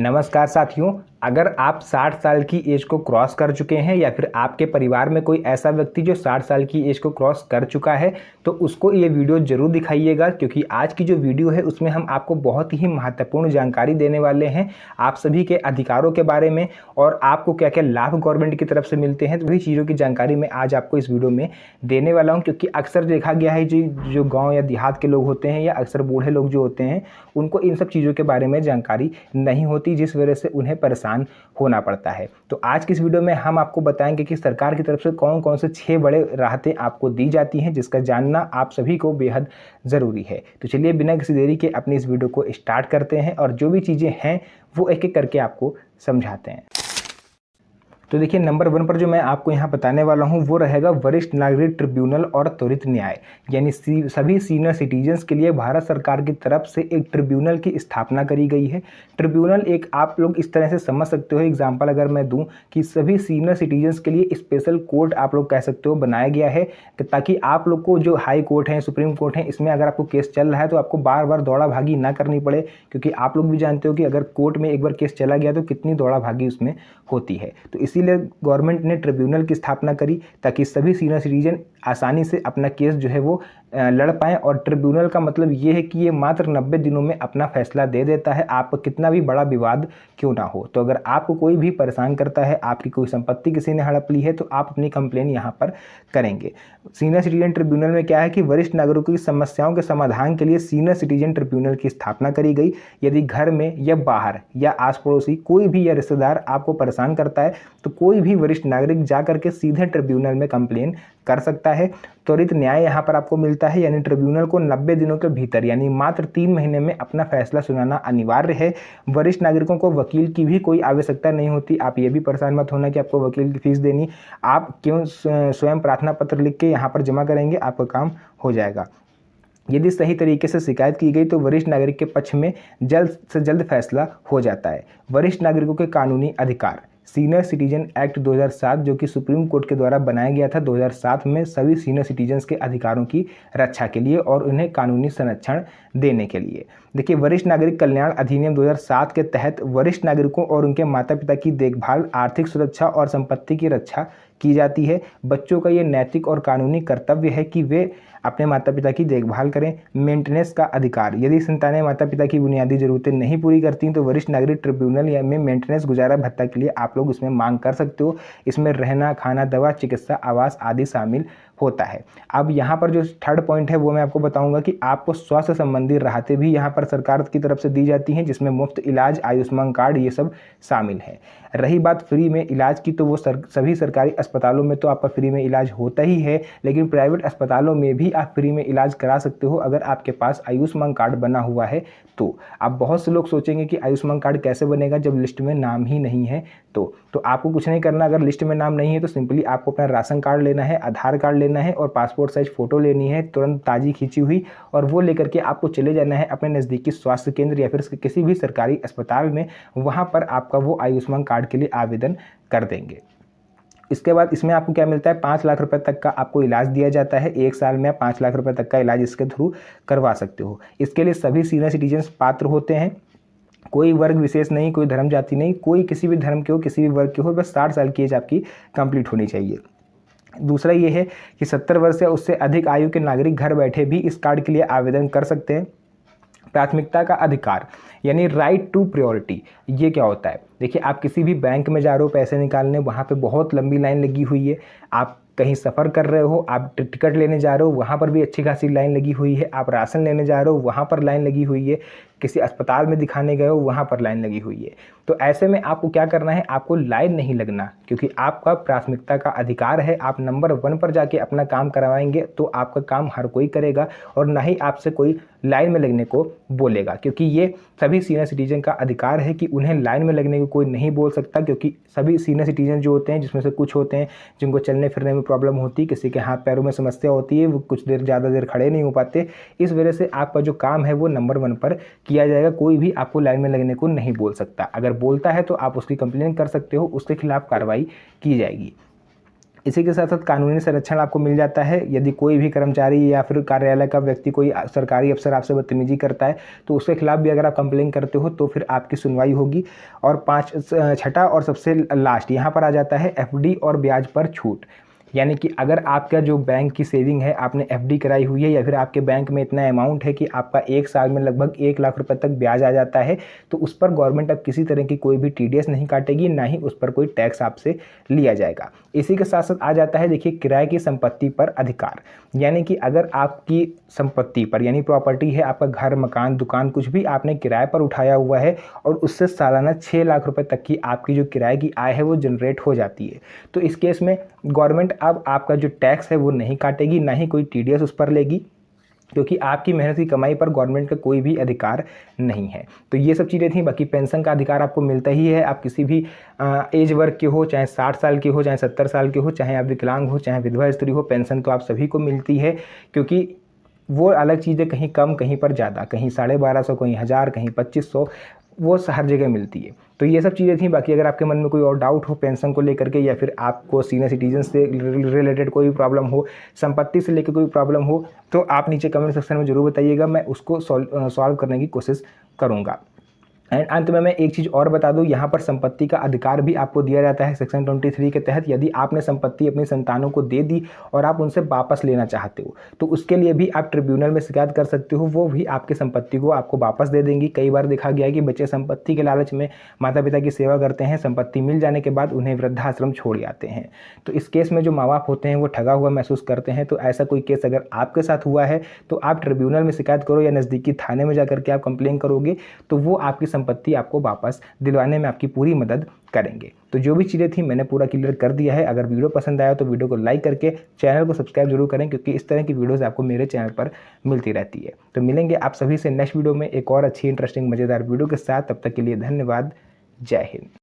नमस्कार साथियों, अगर आप 60 साल की एज को क्रॉस कर चुके हैं या फिर आपके परिवार में कोई ऐसा व्यक्ति जो 60 साल की एज को क्रॉस कर चुका है तो उसको ये वीडियो ज़रूर दिखाइएगा, क्योंकि आज की जो वीडियो है उसमें हम आपको बहुत ही महत्वपूर्ण जानकारी देने वाले हैं आप सभी के अधिकारों के बारे में और आपको क्या क्या लाभ गवर्नमेंट की तरफ से मिलते हैं। तो वही चीज़ों की जानकारी मैं आज आपको इस वीडियो में देने वाला हूँ, क्योंकि अक्सर देखा गया है जो गाँव या देहात के लोग होते हैं या अक्सर बूढ़े लोग जो होते हैं उनको इन सब चीज़ों के बारे में जानकारी नहीं होती, जिस वजह से उन्हें परेशान होना पड़ता है। तो आज की इस वीडियो में हम आपको बताएंगे कि सरकार की तरफ से कौन कौन से 6 बड़े राहतें आपको दी जाती हैं, जिसका जानना आप सभी को बेहद ज़रूरी है। तो चलिए बिना किसी देरी के अपनी इस वीडियो को स्टार्ट करते हैं और जो भी चीज़ें हैं वो एक एक करके आपको समझाते हैं। तो देखिए, नंबर 1 पर जो मैं आपको यहाँ बताने वाला हूँ वो रहेगा वरिष्ठ नागरिक ट्रिब्यूनल और त्वरित न्याय। यानी सभी सीनियर सिटीजन्स के लिए भारत सरकार की तरफ से एक ट्रिब्यूनल की स्थापना करी गई है। ट्रिब्यूनल एक आप लोग इस तरह से समझ सकते हो, एग्जाम्पल अगर मैं दूँ कि सभी सीनियर सिटीजन्स के लिए स्पेशल कोर्ट आप लोग कह सकते हो बनाया गया है, ताकि आप लोग को जो हाई कोर्ट है, सुप्रीम कोर्ट है, इसमें अगर आपको केस चल रहा है तो आपको बार बार दौड़ा भागी ना करनी पड़े, क्योंकि आप लोग भी जानते हो कि अगर कोर्ट में एक बार केस चला गया तो कितनी दौड़ा भागी उसमें होती है। तो इसीलिए गवर्नमेंट ने ट्रिब्यूनल की स्थापना करी ताकि सभी सीनियर सिटीजन आसानी से अपना केस जो है वो लड़ पाएँ। और ट्रिब्यूनल का मतलब ये है कि ये मात्र 90 दिनों में अपना फैसला दे देता है, आपका कितना भी बड़ा विवाद क्यों ना हो। तो अगर आपको कोई भी परेशान करता है, आपकी कोई संपत्ति किसी ने हड़प ली है, तो आप अपनी कंप्लेन यहाँ पर करेंगे। सीनियर सिटीजन ट्रिब्यूनल में क्या है कि वरिष्ठ नागरिकों की समस्याओं के समाधान के लिए सीनियर सिटीजन ट्रिब्यूनल की स्थापना करी गई। यदि घर में या बाहर या आस पड़ोसी कोई भी या रिश्तेदार आपको परेशान करता है तो कोई भी वरिष्ठ नागरिक जाकर के सीधे ट्रिब्यूनल में कंप्लेन कर सकता है। त्वरित न्याय यहाँ पर आपको मिलता है, यानी ट्रिब्यूनल को 90 दिनों के भीतर यानी मात्र 3 महीने में अपना फैसला सुनाना अनिवार्य है। वरिष्ठ नागरिकों को वकील की भी कोई आवश्यकता नहीं होती। आप ये भी परेशान मत होना कि आपको वकील की फीस देनी, आप क्यों स्वयं प्रार्थना पत्र लिख के यहाँ पर जमा करेंगे, आपका काम हो जाएगा। यदि सही तरीके से शिकायत की गई तो वरिष्ठ नागरिक के पक्ष में जल्द से जल्द फैसला हो जाता है। वरिष्ठ नागरिकों के कानूनी अधिकार, सीनियर सिटीजन एक्ट 2007 जो कि सुप्रीम कोर्ट के द्वारा बनाया गया था 2007 में, सभी सीनियर सिटीजन्स के अधिकारों की रक्षा के लिए और उन्हें कानूनी संरक्षण देने के लिए। देखिए, वरिष्ठ नागरिक कल्याण अधिनियम 2007 के तहत वरिष्ठ नागरिकों और उनके माता पिता की देखभाल, आर्थिक सुरक्षा और संपत्ति की रक्षा की जाती है। बच्चों का ये नैतिक और कानूनी कर्तव्य है कि वे अपने माता पिता की देखभाल करें। मेंटेनेंस का अधिकार, यदि संतानें माता पिता की बुनियादी ज़रूरतें नहीं पूरी करती तो वरिष्ठ नागरिक ट्रिब्यूनल या में मेंटेनेंस गुजारा भत्ता के लिए आप लोग इसमें मांग कर सकते हो। इसमें रहना, खाना, दवा, चिकित्सा, आवास आदि शामिल होता है। अब यहाँ पर जो 3rd पॉइंट है वो मैं आपको बताऊंगा कि आपको स्वास्थ्य संबंधी राहतें भी यहाँ पर सरकार की तरफ से दी जाती हैं, जिसमें मुफ्त इलाज, आयुष्मान कार्ड, ये सब शामिल है। रही बात फ्री में इलाज की, तो वो सभी सरकारी अस्पतालों में तो आपका फ्री में इलाज होता ही है, लेकिन प्राइवेट अस्पतालों में भी आप फ्री में इलाज करा सकते हो अगर आपके पास आयुष्मान कार्ड बना हुआ है तो। अब बहुत से लोग सोचेंगे कि आयुष्मान कार्ड कैसे बनेगा जब लिस्ट में नाम ही नहीं है। तो आपको कुछ नहीं करना, अगर लिस्ट में नाम नहीं है तो सिंपली आपको अपना राशन कार्ड लेना है, आधार कार्ड लेना है और पासपोर्ट साइज फ़ोटो लेनी है तुरंत ताज़ी खींची हुई, और वो लेकर के आपको चले जाना है अपने नज़दीकी स्वास्थ्य केंद्र या फिर किसी भी सरकारी अस्पताल में। वहाँ पर आपका वो आयुष्मान कार्ड के लिए आवेदन कर देंगे। इसके बाद इसमें आपको क्या मिलता है, 5 लाख रुपए तक का आपको इलाज दिया जाता है। 1 साल में आप 5 लाख रुपए तक का इलाज इसके थ्रू करवा सकते हो। इसके लिए सभी सीनियर सिटीजन्स पात्र होते हैं, कोई वर्ग विशेष नहीं, कोई धर्म जाति नहीं, कोई किसी भी धर्म के हो, किसी भी वर्ग के हो, बस 60 साल की एज आपकी कंप्लीट होनी चाहिए। दूसरा ये है कि 70 वर्ष या उससे अधिक आयु के नागरिक घर बैठे भी इस कार्ड के लिए आवेदन कर सकते हैं। प्राथमिकता का अधिकार यानी राइट टू प्रायोरिटी, ये क्या होता है? देखिए, आप किसी भी बैंक में जा रहे हो पैसे निकालने, वहाँ पे बहुत लंबी लाइन लगी हुई है। आप कहीं सफ़र कर रहे हो, आप टिकट लेने जा रहे हो, वहाँ पर भी अच्छी खासी लाइन लगी हुई है। आप राशन लेने जा रहे हो, वहाँ पर लाइन लगी हुई है। किसी अस्पताल में दिखाने गए हो, वहाँ पर लाइन लगी हुई है। तो ऐसे में आपको क्या करना है, आपको लाइन नहीं लगना, क्योंकि आपका प्राथमिकता का अधिकार है। आप नंबर 1 पर जाके अपना काम करवाएंगे तो आपका काम हर कोई करेगा और ना ही आपसे कोई लाइन में लगने को बोलेगा, क्योंकि ये सभी सीनियर सिटीजन का अधिकार है कि उन्हें लाइन में लगने को कोई नहीं बोल सकता। क्योंकि सभी सीनियर सिटीजन जो होते हैं, जिसमें से कुछ होते हैं जिनको चलने फिरने में प्रॉब्लम होती है, किसी के हाथ पैरों में समस्या होती है, वो कुछ देर ज़्यादा देर खड़े नहीं हो पाते। इस वजह से आपका जो काम है वो नंबर 1 पर किया जाएगा। कोई भी आपको लाइन में लगने को नहीं बोल सकता। अगर बोलता है तो आप उसकी कंप्लेन कर सकते हो, उसके खिलाफ कार्रवाई की जाएगी। इसी के साथ साथ कानूनी संरक्षण आपको मिल जाता है। यदि कोई भी कर्मचारी या फिर कार्यालय का व्यक्ति, कोई सरकारी अफसर आपसे बदतमीजी करता है तो उसके खिलाफ भी अगर आप कंप्लेन करते हो तो फिर आपकी सुनवाई होगी। और छठा और सबसे लास्ट यहाँ पर आ जाता है एफडी और ब्याज पर छूट। यानी कि अगर आपका जो बैंक की सेविंग है, आपने एफडी कराई हुई है या फिर आपके बैंक में इतना अमाउंट है कि आपका एक साल में लगभग 1 लाख रुपए तक ब्याज आ जाता है, तो उस पर गवर्नमेंट अब किसी तरह की कोई भी टीडीएस नहीं काटेगी, ना ही उस पर कोई टैक्स आपसे लिया जाएगा। इसी के साथ साथ आ जाता है देखिए किराए की संपत्ति पर अधिकार। यानी कि अगर आपकी संपत्ति पर यानी प्रॉपर्टी है, आपका घर, मकान, दुकान, कुछ भी आपने किराए पर उठाया हुआ है और उससे सालाना 6 लाख रुपए तक की आपकी जो किराए की आय है वो जनरेट हो जाती है, तो इस केस में गवर्नमेंट अब आपका जो टैक्स है वो नहीं काटेगी, ना ही कोई टीडीएस उस पर लेगी, क्योंकि आपकी मेहनत की कमाई पर गवर्नमेंट का कोई भी अधिकार नहीं है। तो ये सब चीज़ें थी। बाकी पेंशन का अधिकार आपको मिलता ही है। आप किसी भी एज वर्ग के हो, चाहे 60 साल के हो, चाहे 70 साल के हो, चाहे आप विकलांग हो, चाहे विधवा स्त्री हो, पेंशन तो आप सभी को मिलती है। क्योंकि वो अलग चीज़ें कहीं कम, कहीं पर ज़्यादा, कहीं 1250, कहीं 1000, कहीं 2500, वो हर जगह मिलती है। तो ये सब चीज़ें थी। बाकी अगर आपके मन में कोई और डाउट हो पेंशन को लेकर के, या फिर आपको सीनियर सिटीजन से रिलेटेड कोई प्रॉब्लम हो, संपत्ति से लेकर कोई प्रॉब्लम हो, तो आप नीचे कमेंट सेक्शन में ज़रूर बताइएगा, मैं उसको सॉल्व करने की कोशिश करूँगा। एंड अंत में मैं एक चीज़ और बता दूं, यहाँ पर संपत्ति का अधिकार भी आपको दिया जाता है सेक्शन 23 के तहत। यदि आपने संपत्ति अपनी संतानों को दे दी और आप उनसे वापस लेना चाहते हो तो उसके लिए भी आप ट्रिब्यूनल में शिकायत कर सकते हो, वो भी आपकी संपत्ति को आपको वापस दे देंगी। कई बार देखा गया है कि बच्चे संपत्ति के लालच में माता पिता की सेवा करते हैं, संपत्ति मिल जाने के बाद उन्हें वृद्धाश्रम छोड़ आते हैं। तो इस केस में जो माँ बाप होते हैं वो ठगा हुआ महसूस करते हैं। तो ऐसा कोई केस अगर आपके साथ हुआ है तो आप ट्रिब्यूनल में शिकायत करो या नज़दीकी थाने में जाकर के आप कंप्लेन करोगे, तो वो आपकी संपत्ति आपको वापस दिलवाने में आपकी पूरी मदद करेंगे। तो जो भी चीज़ें थी मैंने पूरा क्लियर कर दिया है। अगर वीडियो पसंद आया तो वीडियो को लाइक करके चैनल को सब्सक्राइब जरूर करें, क्योंकि इस तरह की वीडियोस आपको मेरे चैनल पर मिलती रहती है। तो मिलेंगे आप सभी से नेक्स्ट वीडियो में एक और अच्छी इंटरेस्टिंग मज़ेदार वीडियो के साथ। तब तक के लिए धन्यवाद। जय हिंद।